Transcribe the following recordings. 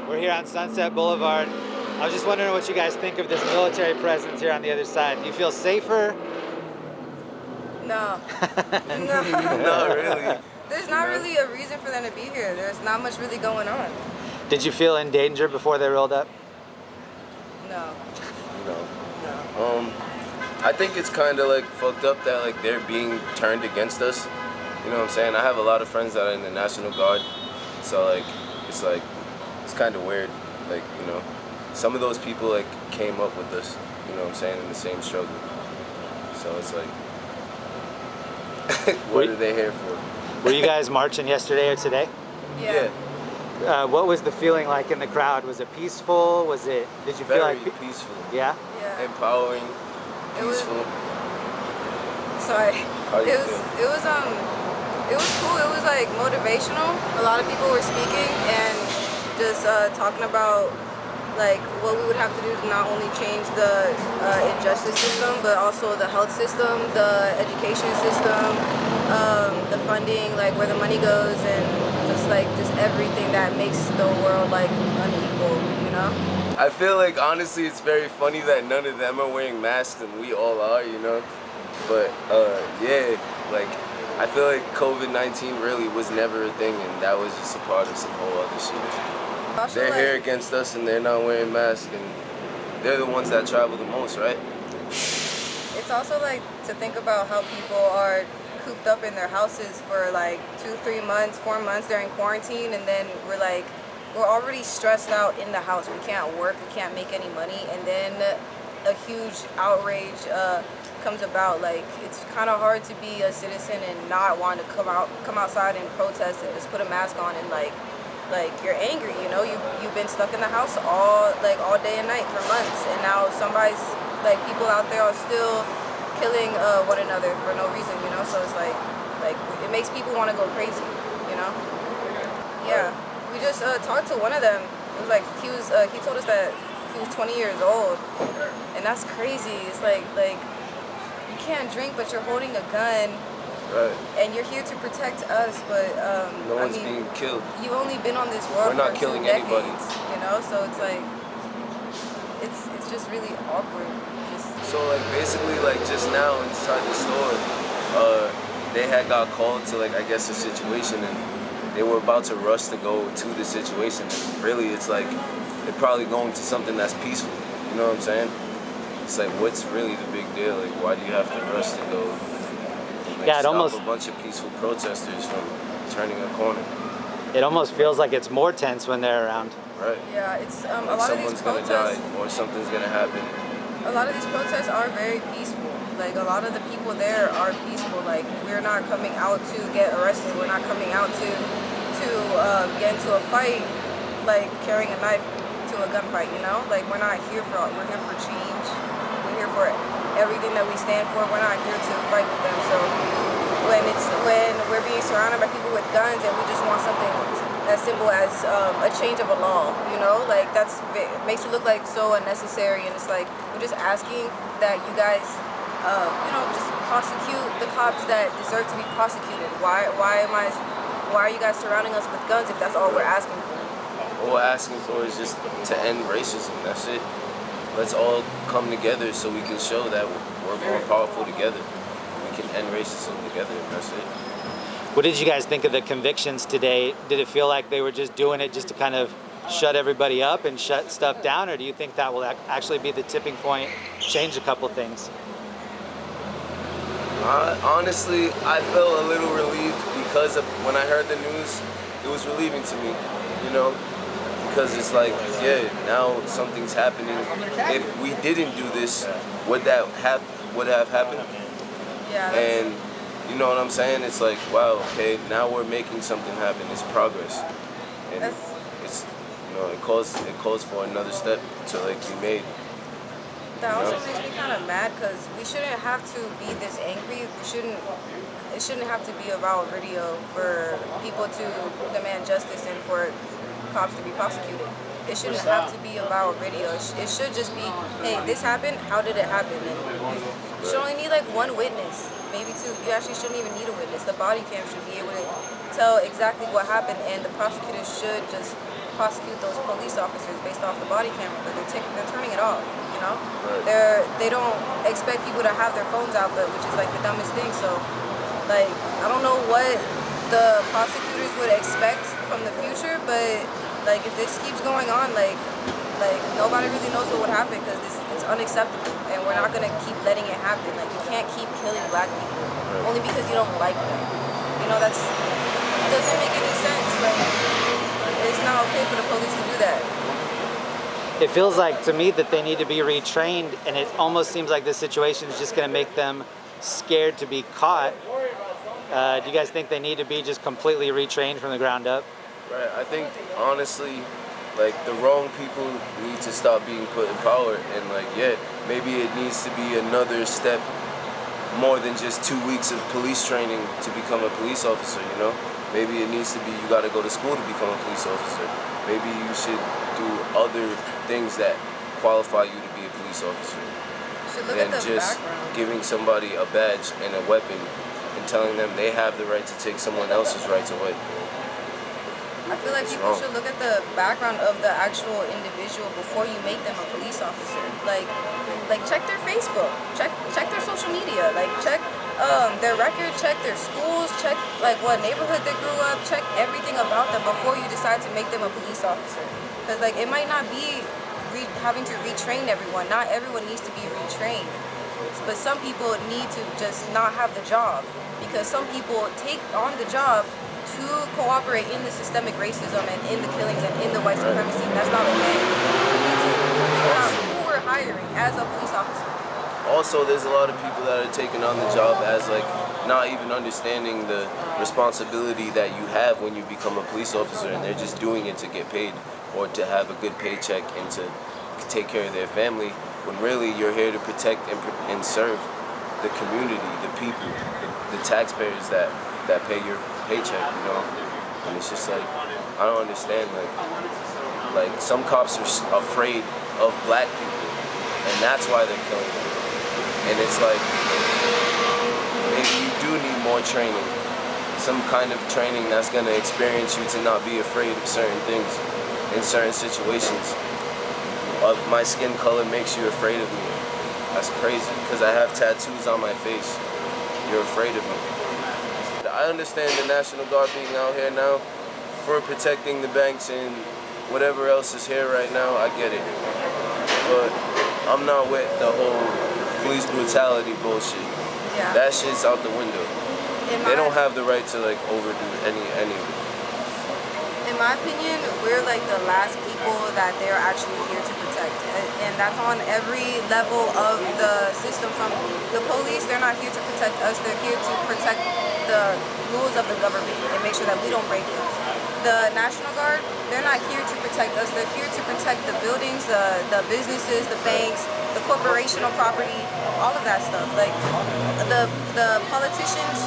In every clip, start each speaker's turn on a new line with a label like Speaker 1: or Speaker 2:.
Speaker 1: We're here on Sunset Boulevard. I was just wondering what you guys think of this military presence here on the other side. Do you feel safer?
Speaker 2: No. No.
Speaker 3: Not really.
Speaker 2: There's not really a reason for them to be here. There's not much really going on.
Speaker 1: Did you feel in danger before they rolled up?
Speaker 2: No.
Speaker 3: No. I think it's kind of like fucked up that like they're being turned against us. You know what I'm saying? I have a lot of friends that are in the National Guard, so like it's kind of weird. Like, you know, some of those people like came up with us. You know what I'm saying? In the same struggle. So it's like, what are they here for?
Speaker 1: Were you guys marching yesterday or today?
Speaker 2: Yeah.
Speaker 1: What was the feeling like in the crowd? Was it peaceful? Did you feel like
Speaker 3: peaceful?
Speaker 1: Yeah?
Speaker 2: Yeah.
Speaker 3: Empowering, peaceful.
Speaker 2: Sorry.
Speaker 3: How do you
Speaker 2: It was cool. It was like motivational. A lot of people were speaking and just talking about like what we would have to do to not only change the injustice system, but also the health system, the education system, the funding, like where the money goes, and just everything that makes the world like unequal, you know?
Speaker 3: I feel like honestly it's very funny that none of them are wearing masks and we all are, you know? But yeah, like I feel like COVID-19 really was never a thing, and that was just a part of some whole other shit.
Speaker 2: Also,
Speaker 3: They're
Speaker 2: like,
Speaker 3: here against us and they're not wearing masks, and they're the ones that travel the most, right?
Speaker 2: it's also like to think about how people are cooped up in their houses for like 2, 3 months, 4 months during quarantine, and then we're already stressed out in the house. We can't work, we can't make any money, and then a huge outrage comes about. Like, it's kind of hard to be a citizen and not want to come outside and protest and just put a mask on and like you're angry, you know? You've been stuck in the house all day and night for months, and now people out there are still killing one another for no reason, you know? So it's like it makes people want to go crazy, you know? Yeah. We just talked to one of them. It was like he told us that he was 20 years old, and that's crazy. It's like you can't drink, but you're holding a gun,
Speaker 3: Right.
Speaker 2: and you're here to protect us. But
Speaker 3: No one's being killed.
Speaker 2: You've only been on this world
Speaker 3: We're not
Speaker 2: for
Speaker 3: killing
Speaker 2: 2 decades,
Speaker 3: anybody.
Speaker 2: you know. So it's like it's just really awkward.
Speaker 3: So like basically like just now inside the store, they had got called to like I guess a situation, and they were about to rush to go to the situation, and really it's like they're probably going to something that's peaceful. You know what I'm saying? It's like, what's really the big deal? Like, why do you have to rush to go? Like,
Speaker 1: Yeah, it
Speaker 3: stop
Speaker 1: almost
Speaker 3: a bunch of peaceful protesters from turning a corner.
Speaker 1: It almost feels like it's more tense when they're around.
Speaker 3: Right.
Speaker 2: Yeah, it's a
Speaker 3: Like
Speaker 2: lot of these
Speaker 3: someone's gonna
Speaker 2: protests.
Speaker 3: die or something's gonna happen.
Speaker 2: A lot of these protests are very peaceful. Like, a lot of the people there are peaceful. Like, we're not coming out to get arrested. We're not coming out to get into a fight, like carrying a knife to a gunfight, you know? Like, we're here for change. We're here for everything that we stand for. We're not here to fight with them. So when we're being surrounded by people with guns and we just want something as simple as a change of a law, you know, like it makes it look like so unnecessary, and it's like we're just asking that you guys, just prosecute the cops that deserve to be prosecuted. Why are you guys surrounding us with guns if that's all we're asking for?
Speaker 3: All we're asking for is just to end racism. That's it. Let's all come together so we can show that we're more powerful together. We can end racism together, and that's it.
Speaker 1: What did you guys think of the convictions today? Did it feel like they were just doing it just to kind of shut everybody up and shut stuff down, or do you think that will actually be the tipping point, change a couple things?
Speaker 3: Honestly, I felt a little relieved because when I heard the news, it was relieving to me, you know? Because it's like, yeah, now something's happening. If we didn't do this, would have happened?
Speaker 2: Yeah.
Speaker 3: And you know what I'm saying? It's like, wow, okay, now we're making something happen. It's progress, and it's it calls for another step to be made.
Speaker 2: That also makes me kind of mad because we shouldn't have to be this angry. It shouldn't have to be about video for people to demand justice and for cops to be prosecuted. It shouldn't have to be about video. It should just be, hey, this happened, how did it happen? And you should only need one witness, maybe 2. You actually shouldn't even need a witness. The body cam should be able to tell exactly what happened, and the prosecutor should just prosecute those police officers based off the body camera, but they're turning it off. You know,
Speaker 3: Right.
Speaker 2: they don't expect people to have their phones out, but which is like the dumbest thing. So, like, I don't know what the prosecutors would expect from the future, but like if this keeps going on, like nobody really knows what would happen because it's unacceptable, and we're not gonna keep letting it happen. Like, you can't keep killing black people only because you don't like them. You know, it doesn't make any sense. Like, it's not okay for the police to do that.
Speaker 1: It feels like to me that they need to be retrained, and it almost seems like this situation is just going to make them scared to be caught. Do you guys think they need to be just completely retrained from the ground up?
Speaker 3: Right. I think honestly, like, the wrong people need to stop being put in power, and like, yeah, maybe it needs to be another step more than just 2 weeks of police training to become a police officer, you know? Maybe it needs to be you gotta go to school to become a police officer. Maybe you should do other things that qualify you to be a police officer
Speaker 2: Should look
Speaker 3: than
Speaker 2: at the
Speaker 3: just
Speaker 2: background.
Speaker 3: giving somebody a badge and a weapon and telling them they have the right to take someone else's rights away.
Speaker 2: I feel like people should look at the background of the actual individual before you make them a police officer. Like check their Facebook, check their social media, like check their record, check their schools, check like what neighborhood they grew up, check everything about them before you decide to make them a police officer. Because like it might not be having to retrain everyone. Not everyone needs to be retrained, but some people need to just not have the job because some people take on the job to cooperate in the systemic racism and in the killings and in the white supremacy. That's not okay. We need to figure out who we're hiring as a police officer.
Speaker 3: Also, there's a lot of people that are taking on the job as like not even understanding the responsibility that you have when you become a police officer, and they're just doing it to get paid or to have a good paycheck and to take care of their family, when really you're here to protect and serve the community, the people, the taxpayers that pay your paycheck, you know? And it's just like, I don't understand, like some cops are afraid of black people, and that's why they're killing them. And it's like, maybe you do need more training, some kind of training that's gonna experience you to not be afraid of certain things in certain situations. My skin color makes you afraid of me. That's crazy, because I have tattoos on my face. You're afraid of me. I understand the National Guard being out here now for protecting the banks and whatever else is here right now. I get it. But I'm not with the whole police brutality bullshit.
Speaker 2: Yeah.
Speaker 3: That shit's out the window. They don't have the right to like overdo any of it.
Speaker 2: In my opinion, we're like the last people that they're actually here to protect. And that's on every level of the system. From the police, they're not here to protect us. They're here to protect the rules of the government and make sure that we don't break them. The National Guard, they're not here to protect us. They're here to protect the buildings, the businesses, the banks, the corporational property, all of that stuff. Like the politicians,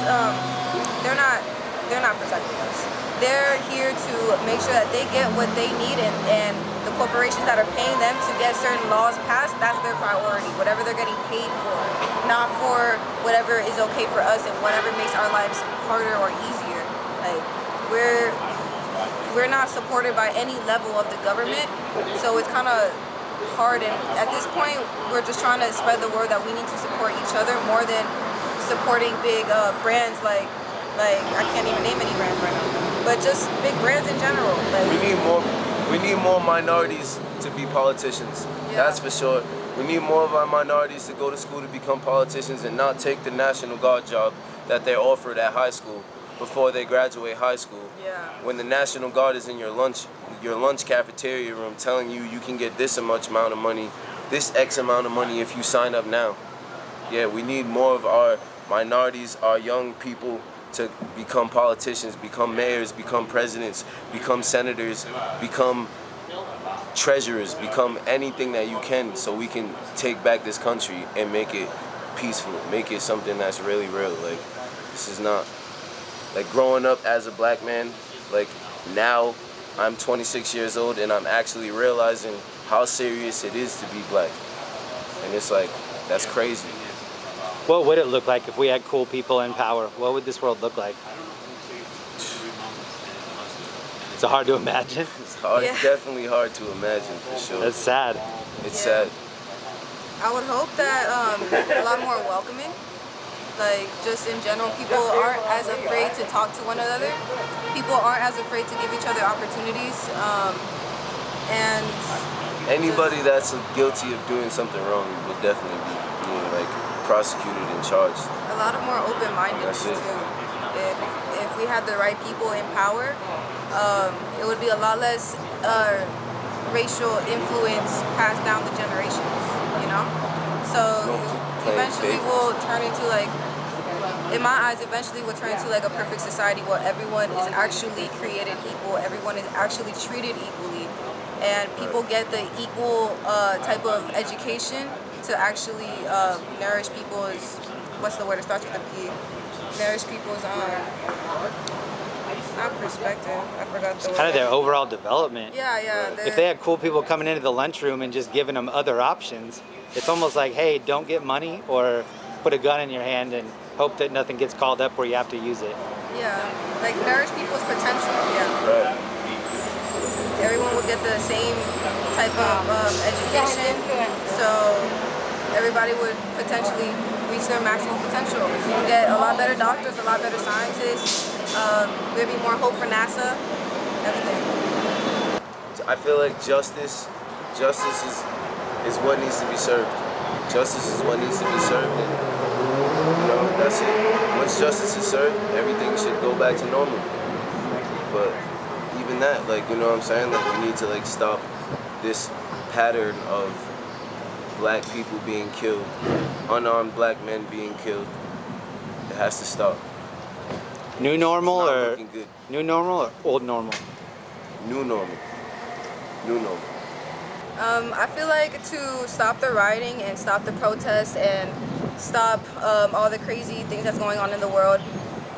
Speaker 2: they're not protecting us. They're here to make sure that they get what they need, and the corporations that are paying them to get certain laws passed, that's their priority, whatever they're getting paid for, not for whatever is okay for us and whatever makes our lives harder or easier. Like, we're not supported by any level of the government, so it's kind of hard, and at this point, we're just trying to spread the word that we need to support each other more than supporting big brands like I can't even name any brands right now, but just big brands in general. Like,
Speaker 3: We need more minorities to be politicians.
Speaker 2: Yeah.
Speaker 3: That's for sure. We need more of our minorities to go to school to become politicians and not take the National Guard job that they're offered at high school before they graduate high school.
Speaker 2: Yeah.
Speaker 3: When the National Guard is in your lunch cafeteria room telling you you can get this much amount of money, this X amount of money if you sign up now. Yeah, we need more of our minorities, our young people, to become politicians, become mayors, become presidents, become senators, become treasurers, become anything that you can, so we can take back this country and make it peaceful, make it something that's really real. Like, this is not, like, growing up as a black man, like, now I'm 26 years old and I'm actually realizing how serious it is to be black. And it's like, that's crazy.
Speaker 1: What would it look like if we had cool people in power? What would this world look like? It's hard to imagine.
Speaker 3: It's hard,
Speaker 2: Yeah.
Speaker 3: definitely hard to imagine for sure.
Speaker 1: That's sad.
Speaker 3: It's
Speaker 2: Yeah.
Speaker 3: sad.
Speaker 2: I would hope that a lot more welcoming. Like, just in general, people aren't as afraid to talk to one another. People aren't as afraid to give each other opportunities. And
Speaker 3: Anybody that's guilty of doing something wrong would definitely be being like prosecuted and charged.
Speaker 2: a lot of more open-mindedness
Speaker 3: That's it.
Speaker 2: too. If we had the right people in power, it would be a lot less racial influence passed down the generations, you know? So
Speaker 3: playing
Speaker 2: eventually
Speaker 3: favorites.
Speaker 2: we'll turn into like, in my eyes, eventually we'll turn into like a perfect society where everyone is actually created equal, everyone is actually treated equally, and people get the equal type of education to actually nourish people's, what's the word, it starts with a P, nourish people's, not perspective, I forgot the word.
Speaker 1: Kind of their overall development.
Speaker 2: Yeah.
Speaker 1: If they had cool people coming into the lunchroom and just giving them other options, it's almost like, hey, don't get money or put a gun in your hand and hope that nothing gets called up where you have to use it.
Speaker 2: Yeah, like nourish people's potential, yeah.
Speaker 3: Right.
Speaker 2: Everyone will get the same type of education, so everybody would potentially reach their maximum potential. You can get a lot better doctors, a lot better scientists, there'd be more hope for NASA, everything.
Speaker 3: I feel like justice is what needs to be served. Justice is what needs to be served, and you know, that's it. Once justice is served, everything should go back to normal. But even that, like, you know what I'm saying? Like, we need to like stop this pattern of black people being killed, unarmed black men being killed. It has to stop.
Speaker 1: New normal
Speaker 3: It's not
Speaker 1: or
Speaker 3: looking good.
Speaker 1: new normal or old normal?
Speaker 3: New normal. New normal.
Speaker 2: I feel like to stop the rioting and stop the protests and stop all the crazy things that's going on in the world,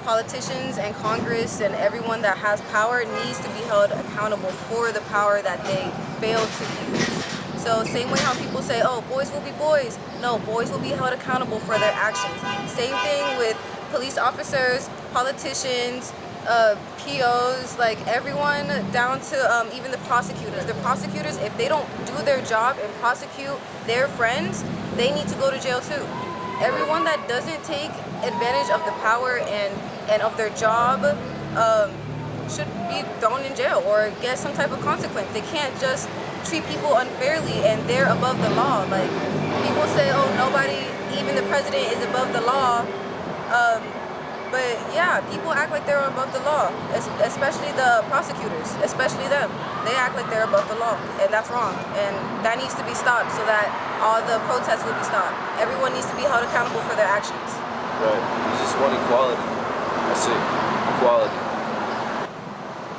Speaker 2: politicians and Congress and everyone that has power needs to be held accountable for the power that they fail to use. So same way how people say, oh, boys will be boys. No, boys will be held accountable for their actions. Same thing with police officers, politicians, POs, like everyone down to even the prosecutors. The prosecutors, if they don't do their job and prosecute their friends, they need to go to jail too. Everyone that doesn't take advantage of the power and of their job should be thrown in jail or get some type of consequence. They can't just treat people unfairly and they're above the law. Like, people say, oh, nobody, even the president is above the law. But yeah, people act like they're above the law, especially the prosecutors, especially them. They act like they're above the law, and that's wrong. And that needs to be stopped so that all the protests will be stopped. Everyone needs to be held accountable for their actions.
Speaker 3: Right. We just want equality. That's it. Equality.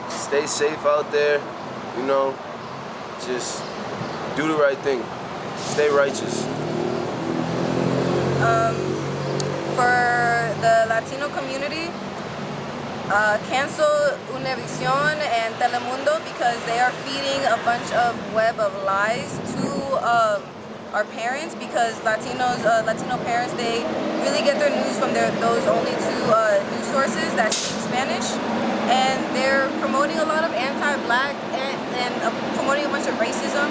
Speaker 3: Stay safe out there. You know, just do the right thing. Stay righteous.
Speaker 2: For the Latino community, cancel Univision and Telemundo because they are feeding a bunch of web of lies to our parents, because Latino parents, they really get their news from those only two news sources that speak Spanish, and they're promoting a lot of anti-black and promoting a bunch of racism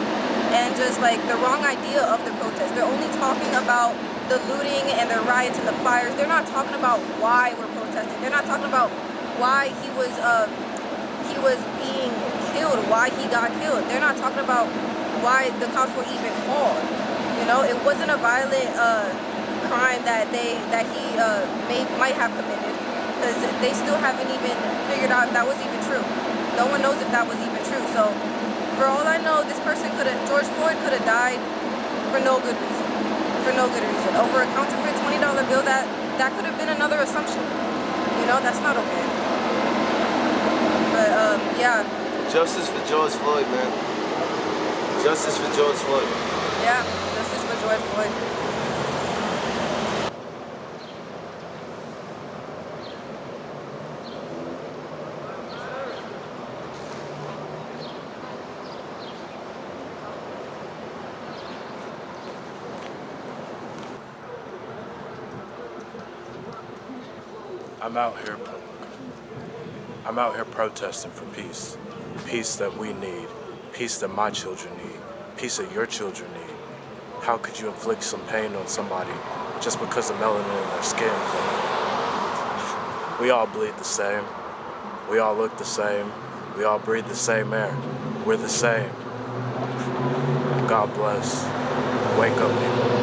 Speaker 2: and just like the wrong idea of the protest. They're only talking about the looting and the riots and the fires. They're not talking about why we're protesting. They're not talking about why he was being killed, why he got killed. They're not talking about why the cops were even called. You know, it wasn't a violent crime that he might have committed, because they still haven't even figured out if that was even true. No one knows if that was even true. So for all I know, George Floyd could have died for no good reason. For no good reason. Over a counterfeit $20 bill, that could have been another assumption. You know, that's not okay. But yeah.
Speaker 3: Justice for George Floyd, man. Justice for George Floyd.
Speaker 2: Yeah, justice for George Floyd.
Speaker 4: I'm out here protesting for peace. peace that we need, peace that my children need, peace that your children need. How could you inflict some pain on somebody just because of melanin in their skin? We all bleed the same. We all look the same. We all breathe the same air. We're the same. God bless. Wake up, people.